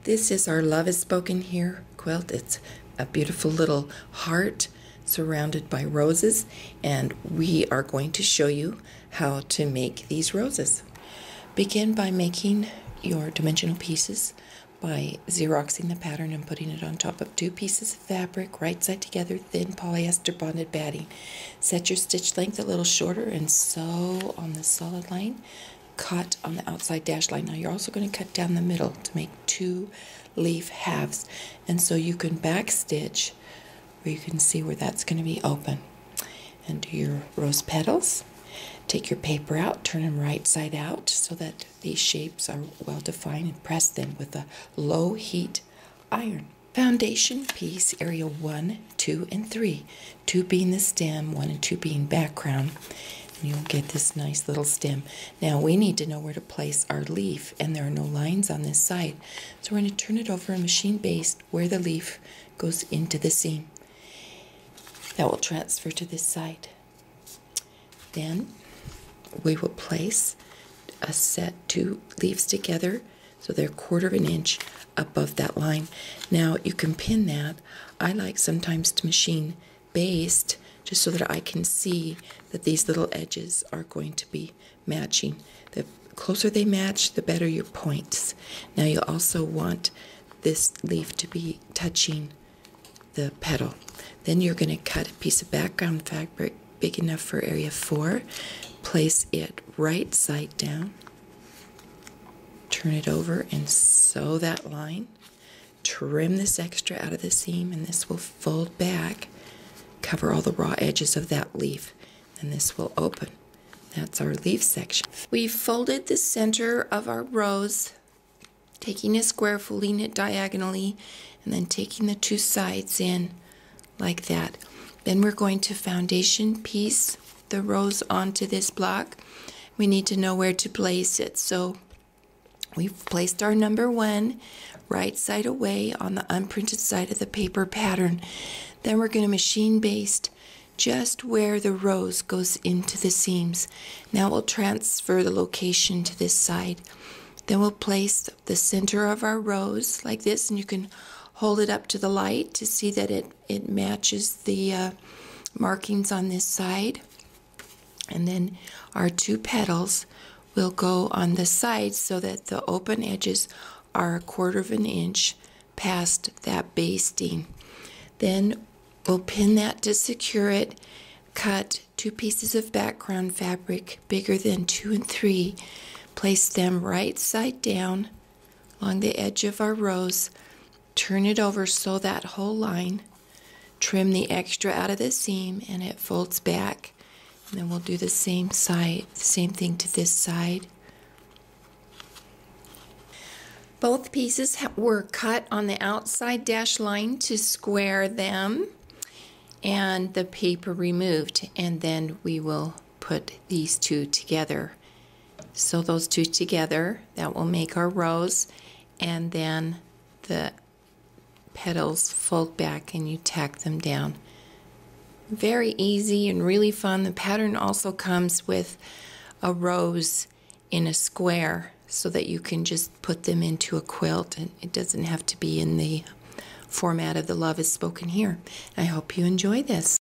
This is our Love is Spoken Here quilt. It's a beautiful little heart surrounded by roses, and we are going to show you how to make these roses. Begin by making your dimensional pieces by Xeroxing the pattern and putting it on top of 2 pieces of fabric, right side together, thin polyester bonded batting. Set your stitch length a little shorter and sew on the solid line. Cut on the outside dash line. Now you're also going to cut down the middle to make 2 leaf halves, and so you can back stitch where you can see where that's going to be open. And do your rose petals. Take your paper out, turn them right side out so that these shapes are well defined, and press them with a low heat iron. Foundation piece area 1, 2, and 3. 2 being the stem, 1 and 2 being background. And you'll get this nice little stem. Now we need to know where to place our leaf, and there are no lines on this side. So we're going to turn it over and machine baste where the leaf goes into the seam. That will transfer to this side. Then we will place a set 2 leaves together so they're 1/4 inch above that line. Now you can pin that. I like sometimes to machine baste just so that I can see that these little edges are going to be matching. The closer they match, the better your points. Now you also want this leaf to be touching the petal. Then you're going to cut a piece of background fabric big enough for area 4. Place it right side down. Turn it over and sew that line. Trim this extra out of the seam, and this will fold back. Cover all the raw edges of that leaf, and this will open. That's our leaf section. We've folded the center of our rose, taking a square, folding it diagonally, and then taking the 2 sides in like that. Then we're going to foundation piece the rose onto this block. We need to know where to place it. So we've placed our number 1 right side away on the unprinted side of the paper pattern. Then we're going to machine baste just where the rose goes into the seams. Now we'll transfer the location to this side. Then we'll place the center of our rose like this, and you can hold it up to the light to see that it matches the markings on this side. And then our 2 petals will go on the sides so that the open edges are 1/4 inch past that basting. Then we'll pin that to secure it. Cut 2 pieces of background fabric bigger than 2 and 3. Place them right side down along the edge of our rose. Turn it over so that whole line. Trim the extra out of the seam, and it folds back. And then we'll do the same thing to this side. Both pieces were cut on the outside dash line to square them, and the paper removed, and then we will put these 2 together. So those 2 together, that will make our rose, and then the petals fold back and you tack them down. Very easy and really fun. The pattern also comes with a rose in a square so that you can just put them into a quilt, and it doesn't have to be in the format of the Love is Spoken Here. I hope you enjoy this.